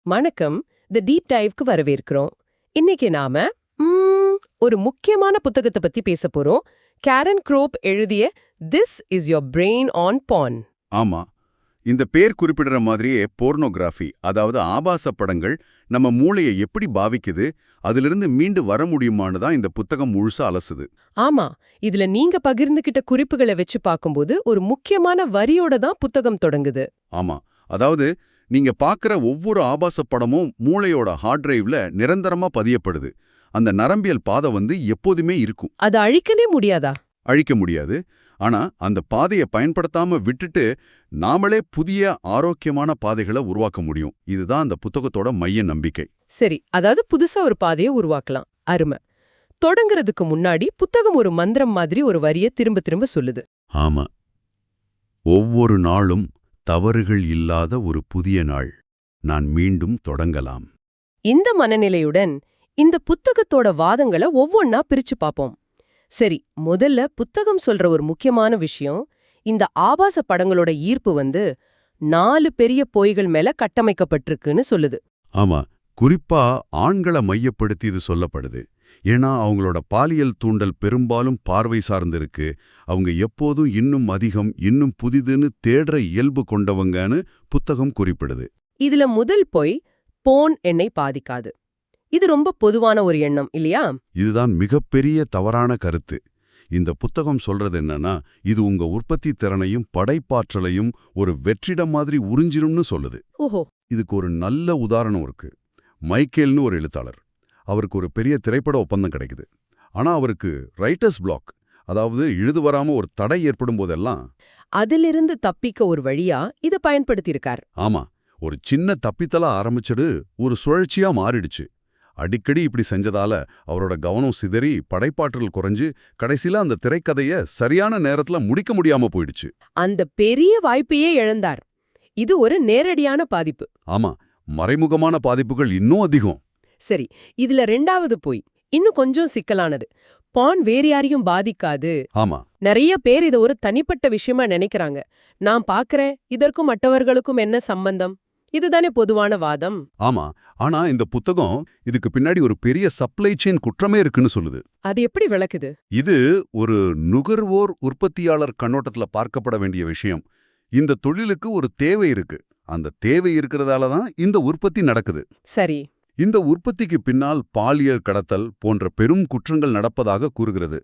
வணக்கம். தி டீப் டைவ்க்கு வரவேற்கிறோம். இன்னைக்கு நாம ஒரு முக்கியமான புத்தகத்தை பத்தி பேச போறோம். கேரன் க்ரோப் எழுதிய this is your brain on pan. ஆமா, இந்த பேர் குறிப்பிடுற மாதிரியே போர்னோகிராஃபி, அதாவது ஆபாச படங்கள் நம்ம மூளையை எப்படி பாவிக்குது, அதிலிருந்து மீண்டு வர முடியுமான்னு தான் இந்த புத்தகம் முழுசா அலசுது. ஆமா, இதுல நீங்க பகிர்ந்துகிட்ட குறிப்புகளை வச்சு பார்க்கும்போது ஒரு முக்கியமான வரியோட தான் புத்தகம் தொடங்குது. ஆமா, அதாவது நீங்க பார்க்குற ஒவ்வொரு ஆபாச படமும் மூளையோட ஹார்ட் டிரைவ்ல நிரந்தரமா பதியப்படுது. அந்த நரம்பியல் பாதை எப்போதுமே இருக்கும். அதை அழிக்கவே முடியாதா? அழிக்க முடியாது. ஆனா அந்த பாதையை பயன்படுத்தாம விட்டுட்டு நாமளே புதிய ஆரோக்கியமான பாதைகளை உருவாக்க முடியும். இதுதான் அந்த புத்தகத்தோட மைய நம்பிக்கை. சரி, அதாவது புதுசா ஒரு பாதையை உருவாக்கலாம். அருமை. தொடங்குறதுக்கு முன்னாடி புத்தகம் ஒரு மந்திரம் மாதிரி ஒரு வரியை திரும்ப திரும்ப சொல்லுது. ஆமா, ஒவ்வொரு நாளும் தவறுகள் இல்லாத ஒரு புதிய நாள். நான் மீண்டும் தொடங்கலாம். இந்த மனநிலையுடன் இந்த புத்தகத்தோட வாதங்களை ஒவ்வொன்னா பிரிச்சு பார்ப்போம். சரி, முதல்ல புத்தகம் சொல்ற ஒரு முக்கியமான விஷயம், இந்த ஆபாச படங்களோட ஈர்ப்பு 4 பெரிய பொய்கள் மேல கட்டமைக்கப்பட்டிருக்குன்னு சொல்லுது. ஆமா, குறிப்பா ஆண்களை மையப்படுத்தி இது சொல்லப்படுது. ஏன்னா அவங்களோட பாலியல் தூண்டல் பெரும்பாலும் பார்வை சார்ந்திருக்கு. அவங்க எப்போதும் இன்னும் அதிகம், இன்னும் புதிதுன்னு தேடுற இயல்பு கொண்டவங்கன்னு புத்தகம் குறிப்பிடுது. இதுல முதல் பொய், போன் என்னை பாதிக்காது. இது ரொம்ப பொதுவான ஒரு எண்ணம் இல்லையா? இதுதான் மிகப்பெரிய தவறான கருத்து. இந்த புத்தகம் சொல்றது என்னன்னா, இது உங்க உற்பத்தி திறனையும் படைப்பாற்றலையும் ஒரு வெற்றிடம் மாதிரி உறிஞ்சிரும்னு சொல்லுது. ஓஹோ. இதுக்கு ஒரு நல்ல உதாரணம் இருக்கு. மைக்கேல்னு ஒரு எழுத்தாளர். அவருக்கு ஒரு பெரிய திரைப்பட ஒப்பந்தம் கிடைக்குது. ஆனா அவருக்கு ரைட்டர்ஸ் பிளாக், அதாவது எழுது வராம ஒரு தடை ஏற்படும் போதெல்லாம் அதிலிருந்து தப்பிக்க ஒரு வழியா இதை பயன்படுத்தியிருக்கார். ஆமா, ஒரு சின்ன தப்பித்தலா ஆரம்பிச்சது ஒரு சுழற்சியா மாறிடுச்சு. அடிக்கடி இப்படி செஞ்சதால அவரோட கவனம் சிதறி படைப்பாற்றல் குறைஞ்சு கடைசியில அந்த திரைக்கதைய சரியான நேரத்துல முடிக்க முடியாம போயிடுச்சு. அந்த பெரிய வாய்ப்பையே இழந்தார். இது ஒரு நேரடியான பாதிப்பு. ஆமா, மறைமுகமான பாதிப்புகள் இன்னும் அதிகம். சரி, இதுல 2வது பொய் இன்னும் கொஞ்சம் சிக்கலானது. பான் வேற யாரையும் பாதிக்காது. ஆமா, நிறைய பேர் இதை ஒரு தனிப்பட்ட விஷயமா நினைக்கிறாங்க. நான் பாக்குறேன், இதற்கும் மற்றவர்களுக்கும் என்ன சம்பந்தம்? இதுதானே பொதுவான வாதம். ஆமா. ஆனா இந்த புத்தகம் இதுக்கு பின்னாடி ஒரு பெரிய சப்ளை செயின் குற்றமே இருக்குன்னு சொல்லுது. அது எப்படி விளக்குது? இது ஒரு நுகர்வோர் உற்பத்தியாளர் கண்ணோட்டத்துல பார்க்கப்பட வேண்டிய விஷயம். இந்த தொழிலுக்கு ஒரு தேவை இருக்கு. அந்த தேவை இருக்கிறதால தான் இந்த உற்பத்தி நடக்குது. சரி. இந்த உற்பத்திக்கு பின்னால் பாலியல் கடத்தல் போன்ற பெரும் குற்றங்கள் நடப்பதாக கூறுகிறது.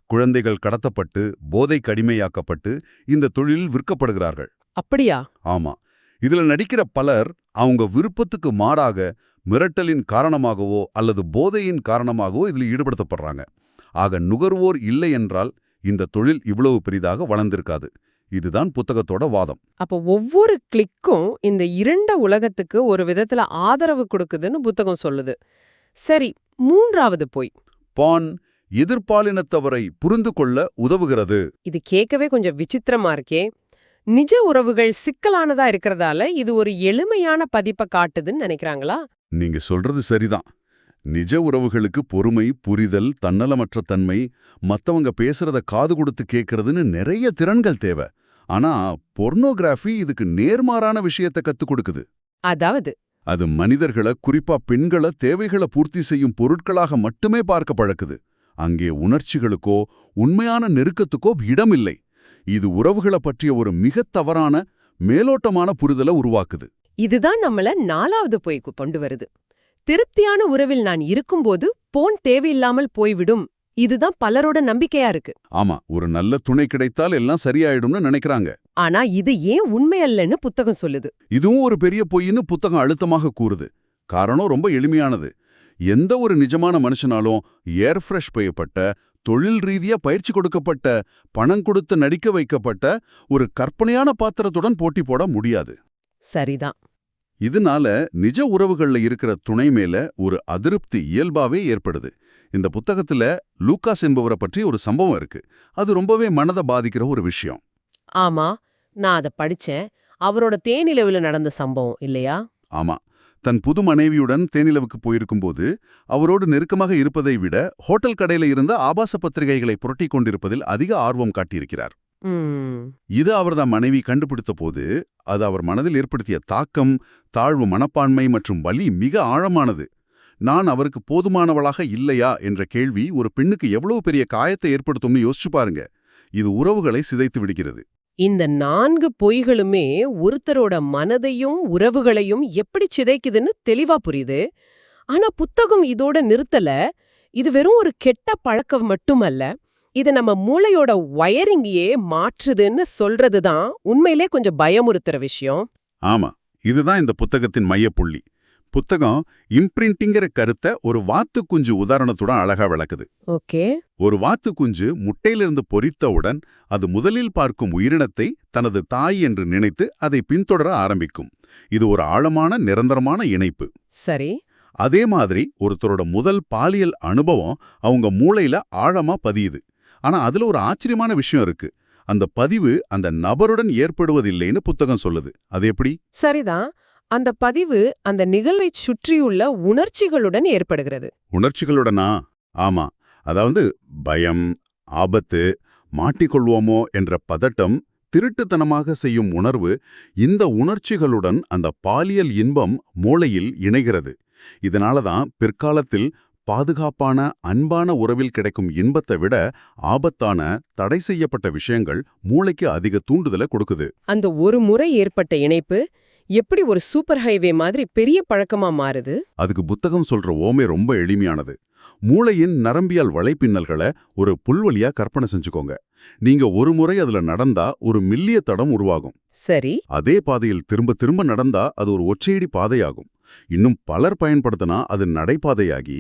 குழந்தைகள் கடத்தப்பட்டு போதைக்கு அடிமையாக்கப்பட்டு இந்த தொழிலில் விற்கப்படுகிறார்கள். அப்படியா? ஆமா, இதுல நடிக்கிற பலர் அவங்க விருப்பத்துக்கு மாறாக மிரட்டலின் காரணமாகவோ அல்லது போதையின் காரணமாகவோ இதில் ஈடுபடுத்தப்படுறாங்க. ஆக நுகர்வோர் இல்லை என்றால் இந்த தொழில் இவ்வளவு பெரிதாக வளர்ந்திருக்காது. இதுதான் புத்தகத்தோட வாதம். அப்போ ஒவ்வொரு கிளிக்கும் இந்த இருண்ட உலகத்துக்கு ஒரு விதத்துல ஆதரவு கொடுக்குதுன்னு புத்தகம் சொல்லுது. சரி, 3வது பொய். பான் எதிர்பாலினத்தவரை புரிந்து கொள்ள உதவுகிறது. இது கேட்கவே கொஞ்சம் விசித்திரமா இருக்கே. நிஜ உறவுகள் சிக்கலானதா இருக்கிறதால இது ஒரு எளிமையான பதிப்பை காட்டுதுன்னு நினைக்கிறாங்களா? நீங்க சொல்றது சரிதான். நிஜ உறவுகளுக்கு பொறுமை, புரிதல், தன்னலமற்ற தன்மை, மத்தவங்க பேசுறத காது கொடுத்து கேட்கறதுன்னு நிறைய திறன்கள் தேவை. ஆனா பொர்னோகிராஃபி இதுக்கு நேர்மாறான விஷயத்தை கத்துக் கொடுக்குது. அதாவது அது மனிதர்களை, குறிப்பா பெண்களை தேவைகளை பூர்த்தி செய்யும் பொருட்களாக மட்டுமே பார்க்க பழக்குது. அங்கே உணர்ச்சிகளுக்கோ உண்மையான நெருக்கத்துக்கோ இடமில்லை. இது உறவுகளை பற்றிய ஒரு மிக தவறான மேலோட்டமான புரிதலை உருவாக்குது. இதுதான் நம்மள 4வது பொய்க்கு கொண்டு வருது. திருப்தியான உறவில் நான் இருக்கும்போது போன் தேவையில்லாமல் போய்விடும். இதுதான் பலரோட நம்பிக்கையா இருக்கு. ஆமா, ஒரு நல்ல துணை கிடைத்தால் எல்லாம் சரியாயிடும்னு நினைக்கிறாங்க. ஆனா இது ஏன் உண்மை அல்லன்னு புத்தகம் சொல்லுது. இதுவும் ஒரு பெரிய பொய்ன்னு புத்தகம் அழுத்தமாக கூறுது. காரணம் ரொம்ப எளிமையானது. எந்த ஒரு நிஜமான மனுஷனாலும் ஏர் ஃப்ரெஷ் செய்யப்பட்ட, தொழில் ரீதியா பயிற்சி கொடுக்கப்பட்ட, பணம் கொடுத்து நடிக்க வைக்கப்பட்ட ஒரு கற்பனையான பாத்திரத்துடன் போட்டி போட முடியாது. சரிதான். இதனால நிஜ உறவுகள்ல இருக்கிற துணை மேல ஒரு அதிருப்தி இயல்பாவே ஏற்படுது. இந்த புத்தகத்துல லூகாஸ் என்பவரை பற்றி ஒரு சம்பவம் இருக்கு. அது ரொம்பவே மனதை பாதிக்கிற ஒரு விஷயம். ஆமா, நான் அதை படிச்சேன். அவரோட தேனிலவுல நடந்த சம்பவம் இல்லையா? ஆமா, தன் புது மனைவியுடன் தேனிலவுக்கு போயிருக்கும்போது அவரோடு நெருக்கமாக இருப்பதை விட ஹோட்டல் கடையில இருந்த ஆபாச பத்திரிகைகளை புரட்டிக் கொண்டிருப்பதில் அதிக ஆர்வம் காட்டியிருக்கிறார். ம். இது அவர்தான் மனைவி கண்டுபிடித்த போது அது அவர் மனதில் ஏற்படுத்திய தாக்கம், தாழ்வு மனப்பான்மை மற்றும் வலி மிக ஆழமானது. நான் அவருக்கு போதுமானவளாக இல்லையா என்ற கேள்வி ஒரு பெண்ணுக்கு எவ்வளவு பெரிய காயத்தை ஏற்படுத்தும்னு யோசிச்சு பாருங்க. இது உறவுகளை சிதைத்து விடுகிறது. இந்த 4 பொய்களுமே ஒருத்தரோட மனதையும் உறவுகளையும் எப்படி சிதைக்குதுன்னு தெளிவா புரியுது. ஆனா புத்தகம் இதோட நிறுத்தல. இது வெறும் ஒரு கெட்ட பழக்கம் மட்டுமல்ல. இது நம்ம மூளையோட வயரிங்கையே மாற்றுதுன்னு சொல்றதுதான் உண்மையிலே கொஞ்சம் பயமுறுத்துற விஷயம். ஆமா, இதுதான் இந்த புத்தகத்தின் மையப்புள்ளி. புத்தகம் இம்ப்ரிண்டிங்கிற கருத்தை ஒரு வாத்துக்குஞ்சு உதாரணத்துடன் அழகா விளக்குது. ஓகே. ஒரு வாத்துக்குஞ்சு முட்டையிலிருந்து பொரித்தவுடன் அது முதலில் பார்க்கும் உயிரினத்தை தனது தாய் என்று நினைத்து அதை பின்தொடர ஆரம்பிக்கும். இது ஒரு ஆழமான நிரந்தரமான இணைப்பு. சரி. அதே மாதிரி ஒருத்தரோட முதல் பாலியல் அனுபவம் அவங்க மூளையில ஆழமா பதியுது. ஆனா அதுல ஒரு ஆச்சரியமான விஷயம் இருக்கு. அந்த பதிவு அந்த நபருடன் ஏற்படுவதில்லைன்னு புத்தகம் சொல்லுது. அது எப்படி? சரிதான். அந்த பதிவு அந்த நிகழ்வைச் சுற்றியுள்ள உணர்ச்சிகளுடன் ஏற்படுகிறது. உணர்ச்சிகளுடனா? ஆமா. அதாவது பயம், ஆபத்து, மாட்டிக்கொள்வோமோ என்ற பதட்டம், திருட்டுத்தனமாக செய்யும் உணர்வு, இந்த உணர்ச்சிகளுடன் அந்த பாலியல் இன்பம் மூளையில் இணைகிறது. இதனால தான் பிற்காலத்தில் பாதுகாப்பான, அன்பான உறவில் கிடைக்கும் இன்பத்தை விட ஆபத்தான, தடை செய்யப்பட்ட விஷயங்கள் மூளைக்கு அதிக தூண்டுதலை கொடுக்குது. அந்த ஒரு முறை ஏற்பட்ட இணைப்பு எப்படி ஒரு சூப்பர் ஹைவே மாதிரி பெரிய பழக்கமா மாறுது? அதுக்கு புத்தகம் சொல்ற ஓமை ரொம்ப எளிமையானது. மூளையின் நரம்பியல் வலைப்பின்னல்களை ஒரு புல்வெளியா கற்பனை செஞ்சுக்கோங்க. நீங்க ஒரு முறை அதுல நடந்தா ஒரு மில்லிய தடம் உருவாகும். சரி. அதே பாதையில் திரும்ப திரும்ப நடந்தா அது ஒரு ஒற்றையடி பாதையாகும். இன்னும் பலர் பயன்படுத்தினா அது நடைபாதையாகி,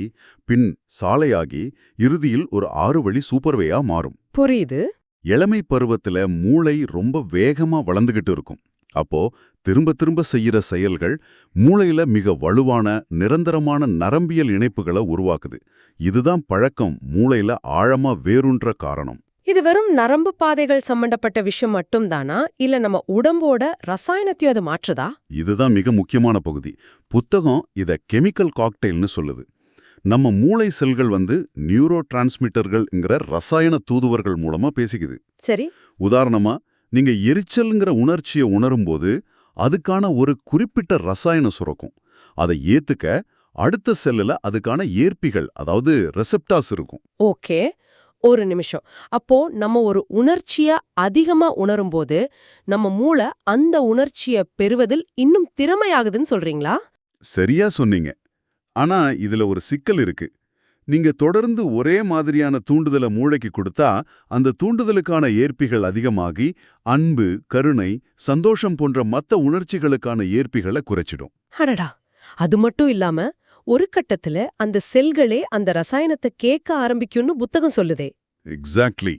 பின் சாலையாகி, இறுதியில் ஒரு 6 வழி சூப்பர்வேயா மாறும். புரியுது. இளமை பருவத்துல மூளை ரொம்ப வேகமா வளர்ந்துகிட்டு இருக்கும். அப்போ திரும்ப திரும்ப செய்யற செயல்கள் மூளையில மிக வலுவான, நிரந்தரமான நரம்பியல் இணைப்புகளை உருவாக்குது. இதுதான் பழக்கம் மூளையில ஆழமா வேரூன்ற காரணம். இது வெறும் நரம்பு பாதைகள் சம்பந்தப்பட்ட விஷயம் மட்டும்தானா, இல்ல நம்ம உடம்போட ரசாயனத்தையும் அது மாற்றுதா? இதுதான் மிக முக்கியமான பகுதி. புத்தகம் இத கெமிக்கல் காக்டெயில்னு சொல்லுது. நம்ம மூளை செல்கள் நியூரோ டிரான்ஸ்மிட்டர்கள்ங்கிற ரசாயன தூதுவர்கள் மூலமா பேசிக்குது. சரி. உதாரணமா, நீங்க எரிச்சல்ங்கிற உணர்ச்சியை உணரும்போது அதுக்கான ஒரு குறிப்பிட்ட ரசாயனம் சுரக்கும். அதை ஏத்துக்க அடுத்த செல்லுல அதுக்கான ஏற்பிகள், அதாவது ரெசெப்டார்ஸ் இருக்கும். ஓகே. ஒரு நிமிஷம். அப்போ நம்ம ஒரு உணர்ச்சிய அதிகமா உணரும்போது நம்ம மூளை அந்த உணர்ச்சிய பெறுவதில் இன்னும் திறமையாகுதுன்னு சொல்றீங்களா? சரியா சொன்னீங்க. ஆனா இதுல ஒரு சிக்கல் இருக்கு. நீங்க தொடர்ந்து ஒரே மாதிரியான தூண்டுதலை மூளைக்கு கொடுத்தா அந்த தூண்டுதலுக்கான ஏற்பிகள் அதிகமாகி அன்பு, கருணை, சந்தோஷம் போன்ற மத்த உணர்ச்சிகளுக்கான ஏற்பிகளை குறைச்சிடும். அடடா. அது மட்டும் இல்லாம ஒரு கட்டத்துல அந்த செல்களே அந்த ரசாயனத்தை கேட்க ஆரம்பிக்கும்னு புத்தகம் சொல்லுதே. எக்ஸாக்ட்லி.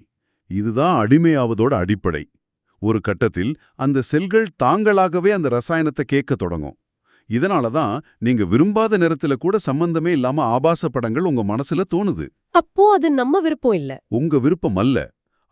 இதுதான் அடிமையாவதோட அடிப்படை. ஒரு கட்டத்தில் அந்த செல்கள் தாங்களாகவே அந்த ரசாயனத்தை கேட்க தொடங்கும். இதனால தான் நீங்க விரும்பாத நேரத்துல கூட சம்பந்தமே இல்லாம ஆபாச படங்கள் உங்க மனசுல தோணுது. அப்போ அது நம்ம விருப்பம் இல்ல. உங்க விருப்பம் அல்ல.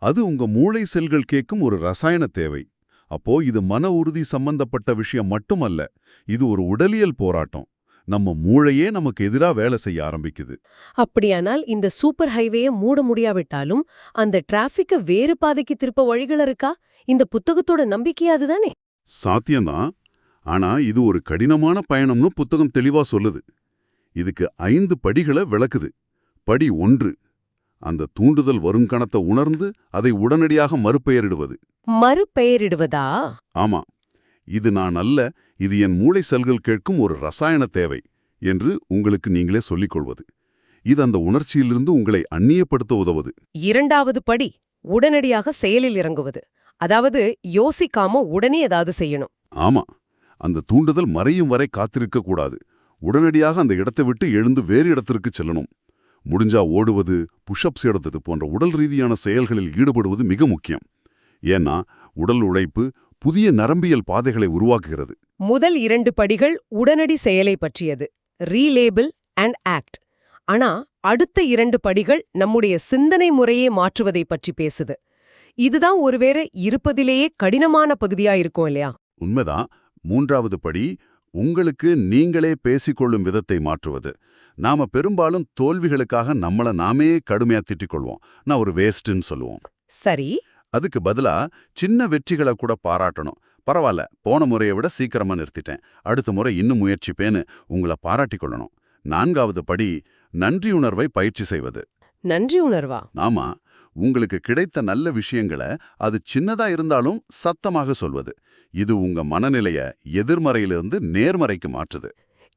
அது உங்க மூளை செல்கள் கேட்கும் ஒரு ரசாயன தேவை. அப்போ இது மன உறுதி சம்பந்தப்பட்ட விஷயம் மட்டுமல்ல. இது ஒரு உடலியல் போராட்டம். நம்ம மூளையே நமக்கு எதிரா வேலை செய்ய ஆரம்பிக்குது. அப்படியானால் இந்த சூப்பர் ஹைவேயை மூட முடியாவிட்டாலும் அந்த டிராஃபிக்க வேறு பாதைக்கு திருப்ப வழிகள் இருக்கா? இந்த புத்தகத்தோட நம்பிக்கை அதுதானே? சாத்தியம்தான். ஆனா இது ஒரு கடினமான பயணம்னு புத்தகம் தெளிவா சொல்லுது. இதுக்கு 5 படிகளை விளக்குது. படி 1, அந்த தூண்டுதல் வருங்கணத்தை உணர்ந்து அதை உடனடியாக மறுபெயரிடுவது. மறுபெயரிடுவதா? ஆமா, இது நான் அல்ல, இது என் மூளை செல்கள் கேட்கும் ஒரு ரசாயன தேவை என்று உங்களுக்கு நீங்களே சொல்லிக் கொள்வது. இது அந்த உணர்ச்சியிலிருந்து உங்களை அந்நியப்படுத்த உதவுது. 2வது படி உடனடியாக செயலில் இறங்குவது. அதாவது யோசிக்காம உடனே ஏதாவது செய்யணும். ஆமா, அந்த தூண்டுதல் மறையும் வரை காத்திருக்க கூடாது. உடனடியாக அந்த இடத்தை விட்டு எழுந்து வேறு இடத்திற்கு செல்லணும். முடிஞ்சா ஓடுவது, புஷ்அப்ஸ் எடுத்தது போன்ற உடல் ரீதியான செயல்களில் ஈடுபடுவது மிக முக்கியம். ஏன்னா உடல் உழைப்பு புதிய நரம்பியல் பாதைகளை உருவாக்குகிறது. முதல் 2 படிகள் உடனடி செயலை பற்றியது, ரீலேபிள் அண்ட் ஆக்ட். ஆனா அடுத்த 2 படிகள் நம்முடைய சிந்தனை முறையே மாற்றுவதை பற்றி பேசுது. இதுதான் ஒருவேளை இருப்பதிலேயே கடினமான பகுதியா இருக்கும் இல்லையா? உண்மைதான். 3வது படி உங்களுக்கு நீங்களே பேசிக்கொள்ளும் விதத்தை மாற்றுவது. நாம பெரும்பாலும் தோல்விகளுக்காக நம்மள நாமே கடுமையா திட்டிக் கொள்வோம். நான் ஒரு வேஸ்ட்ன்னு சொல்லுவோம். சரி. அதுக்கு பதிலா சின்ன வெற்றிகளை கூட பாராட்டணும். பரவாயில்ல, போன முறையை விட சீக்கிரமா நிறுத்திட்டேன், அடுத்த முறை இன்னும் முயற்சிப்பேன்னு உங்களை பாராட்டிக் கொள்ளணும். 4வது படி நன்றியுணர்வை பயிற்சி செய்வது. நன்றி உணர்வா? ஆமா, உங்களுக்கு கிடைத்த நல்ல விஷயங்களை அது சின்னதா இருந்தாலும் சத்தமாக சொல்வது. இது உங்க மனநிலைய எதிர்மறையிலிருந்து நேர்மறைக்கு மாற்றுது.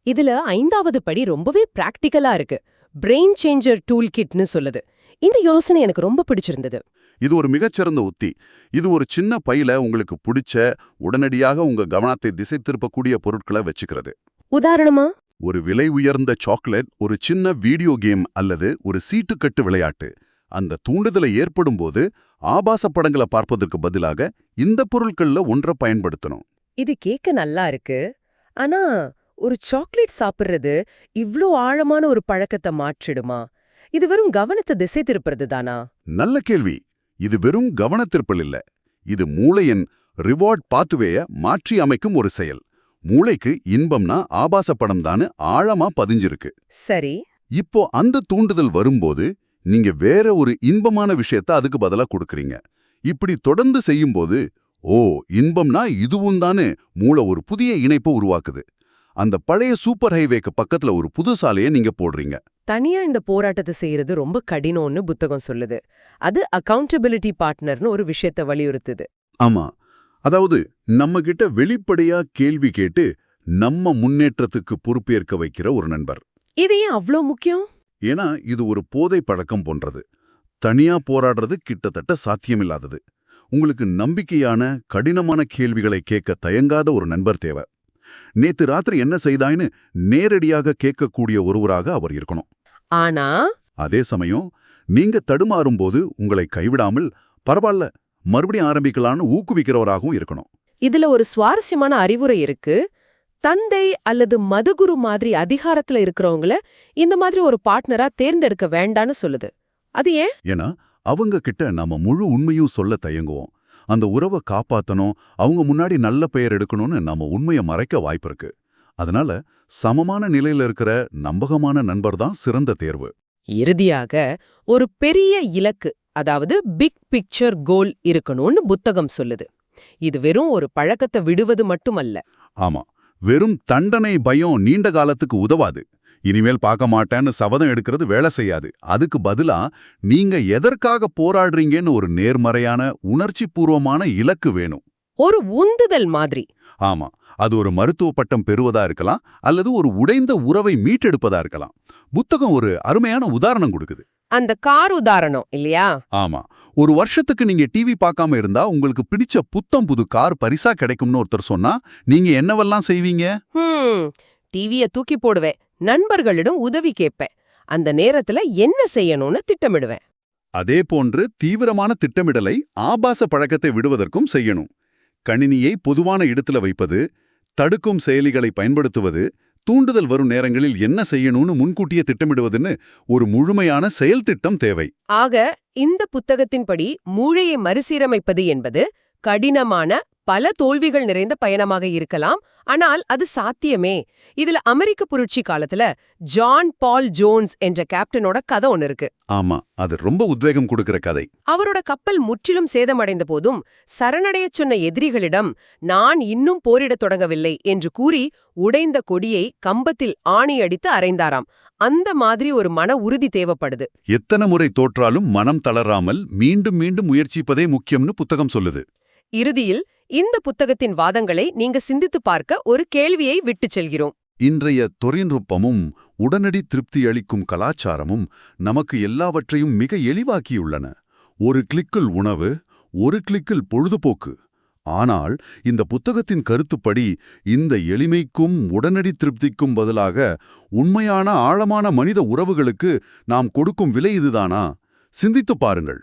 இதுல 5வது படி ரொம்பவே பிராக்டிக்கலா இருக்கு. பிரெயின் சேஞ்சர் டூல் கிட்னு சொல்லுது. இந்த யோசனை எனக்கு ரொம்ப பிடிச்சிருந்தது. இது ஒரு மிகச்சிறந்த உத்தி. இது ஒரு சின்ன பையில உங்களுக்கு பிடிச்ச, உடனடியாக உங்க கவனத்தை திசை திருப்பக்கூடிய பொருட்களை வச்சுக்கிறது. உதாரணமா? ஒரு விலை உயர்ந்த சாக்லேட், ஒரு சின்ன வீடியோ கேம் அல்லது ஒரு சீட்டுக்கட்டு விளையாட்டு. அந்த தூண்டுதலை ஏற்படும் போது ஆபாச படங்களை பார்ப்பதற்கு பதிலாக இந்த பொருட்கள்ல ஒன்றை பயன்படுத்தணும். இது கேட்க நல்லா இருக்கு. ஆனா ஒரு சாக்லேட் சாப்பிடுறது இவ்ளோ ஆழமான ஒரு பழக்கத்தை மாற்றிடுமா? இது வெறும் கவனத்தை திசை திருப்புறது தானா? நல்ல கேள்வி. இது வெறும் கவனத்திருப்பல் இல்ல. இது மூளையின் ரிவார்ட் பாத்துவேய மாற்றி அமைக்கும் ஒரு செயல். மூளைக்கு இன்பம்னா ஆபாச படம் தானு ஆழமா பதிஞ்சிருக்கு. சரி. இப்போ அந்த தூண்டுதல் வரும்போது நீங்க வேற ஒரு இன்பமான விஷயத்த அதுக்கு பதிலா கொடுக்கறீங்க. இப்படி தொடர்ந்து செய்யும்போது, ஓ, இன்பம்னா இதுவும் தானு மூளை ஒரு புதிய இணைப்பை உருவாக்குது. அந்த பழைய சூப்பர் ஹைவேக்கு பக்கத்துல ஒரு புது சாலையை நீங்க போடுறீங்க. தனியா இந்த போராட்டத்தை செய்யறது ரொம்ப கடினம்னு புத்தகம் சொல்லுது. அது அக்கவுண்டபிலிட்டி பார்ட்னர்னு ஒரு விஷயத்தை வலியுறுத்துது. ஆமா, அதாவது நம்ம கிட்ட வெளிப்படையா கேள்வி கேட்டு நம்ம முன்னேற்றத்துக்கு பொறுப்பேற்க வைக்கிற ஒரு நண்பர். இது ஏன் அவ்ளோ முக்கியம்? ஏன்னா இது ஒரு போதை பழக்கம் போன்றது. தனியா போராடுறது கிட்டத்தட்ட சாத்தியமில்லாதது. உங்களுக்கு நம்பிக்கையான, கடினமான கேள்விகளை கேட்க தயங்காத ஒரு நண்பர் தேவை. நேத்து ராத்திரி என்ன செய்தாய்னு நேரடியாக கேட்கக்கூடிய ஒருவராக அவர் இருக்கணும். ஆனா அதே சமயம் நீங்க தடுமாறும்போது உங்களை கைவிடாமல், பரவாயில்ல, மறுபடியும் ஆரம்பிக்கலான்னு ஊக்குவிக்கிறவராகவும் இருக்கணும். இதுல ஒரு சுவாரஸ்யமான அறிவுரை இருக்கு. தந்தை அல்லது மதகுரு மாதிரி அதிகாரத்துல இருக்கிறவங்கள இந்த மாதிரி ஒரு பார்ட்னரா தேர்ந்தெடுக்க வேண்டான்னு சொல்லுது. அது ஏன்? ஏன்னா அவங்க கிட்ட நாம முழு உண்மையும் சொல்ல தயங்குவோம். அந்த உறவை காப்பாத்தணும், அவங்க முன்னாடி நல்ல பெயர் எடுக்கணும்னு நாம உண்மையை மறைக்க வாய்ப்பிருக்கு. அதனால சமமான நிலையில இருக்கிற நம்பகமான நண்பர் தான் சிறந்த தேர்வு. இறுதியாக ஒரு பெரிய இலக்கு, அதாவது பிக் பிக்சர் கோல் இருக்கணும்னு புத்தகம் சொல்லுது. இது வெறும் ஒரு பழக்கத்தை விடுவது மட்டுமல்ல. ஆமா, வெறும் தண்டனை பயம் நீண்ட காலத்துக்கு உதவாது. இனிமேல் பார்க்க மாட்டேன்னு சபதம் எடுக்கிறது வேலை செய்யாது. அதுக்கு பதிலா நீங்க எதற்காக போராடுறீங்கன்னு ஒரு நேர்மறையான, உணர்ச்சி பூர்வமான இலக்கு வேணும். ஒரு உந்துதல் மாதிரி. ஆமா, அது ஒரு மருத்துவ பட்டம் பெறுவதா இருக்கலாம், அல்லது ஒரு உடைந்த உறவை மீட்டெடுப்பதா இருக்கலாம். புத்தகம் ஒரு அருமையான உதாரணம் கொடுக்குது. அந்த கார் உதாரணம் இல்லையா? ஆமா, ஒரு வருஷத்துக்கு நீங்க டிவி பார்க்காம இருந்தா உங்களுக்கு பிடிச்ச புத்தம் புது கார் பரிசா கிடைக்கும்னு ஒருத்தர் சொன்னா நீங்க என்னவெல்லாம் செய்வீங்க? டிவிய தூக்கி போடுவேன், நண்பர்களிடம் உதவி கேட்பேன், அந்த நேரத்துல என்ன செய்யணும்னு திட்டமிடுவேன். அதே போன்று தீவிரமான திட்டமிடலை ஆபாச பழக்கத்தை விடுவதற்கும் செய்யணும். கணினியை பொதுவான இடத்துல வைப்பது, தடுக்கும் செயலிகளை பயன்படுத்துவது, தூண்டுதல் வரும் நேரங்களில் என்ன செய்யணும்னு முன்கூட்டியே திட்டமிடுவதுன்னு ஒரு முழுமையான செயல் திட்டம் தேவை. ஆக இந்த புத்தகத்தின்படி மூளையை மறுசீரமைப்பது என்பது கடினமான, பல தோல்விகள் நிறைந்த பயணமாக இருக்கலாம். ஆனால் அது சாத்தியமே. இதுல அமெரிக்க புரட்சி காலத்துல ஜான் பால் ஜோன்ஸ் என்ற கேப்டனோட கதை ஒன்னு இருக்கு. ஆமா, அது ரொம்ப உத்வேகம் கொடுக்கிற கதை. அவரோட கப்பல் முற்றிலும் சேதமடைந்த போதும் சரணடையச் சொன்ன எதிரிகளிடம் நான் இன்னும் போரிடத் தொடங்கவில்லை என்று கூறி உடைந்த கொடியை கம்பத்தில் ஆணி அடித்து அறைந்தாராம். அந்த மாதிரி ஒரு மன உறுதி தேவைப்படுது. எத்தனை முறை தோற்றாலும் மனம் தளராமல் மீண்டும் மீண்டும் முயற்சிப்பதே முக்கியம்னு புத்தகம் சொல்லுது. இறுதியில் இந்த புத்தகத்தின் வாதங்களை நீங்க சிந்தித்து பார்க்க ஒரு கேள்வியை விட்டுச் செல்கிறோம். இன்றைய தொழில்நுட்பமும் உடனடி திருப்தி அளிக்கும் கலாச்சாரமும் நமக்கு எல்லாவற்றையும் மிக எளிவாக்கியுள்ளன. ஒரு கிளிக்கில் உணவு, ஒரு கிளிக்கில் பொழுதுபோக்கு. ஆனால் இந்த புத்தகத்தின் கருத்துப்படி இந்த எளிமைக்கும் உடனடி திருப்திக்கும் பதிலாக உண்மையான ஆழமான மனித உறவுகளுக்கு நாம் கொடுக்கும் விலை இதுதானா? சிந்தித்துப் பாருங்கள்.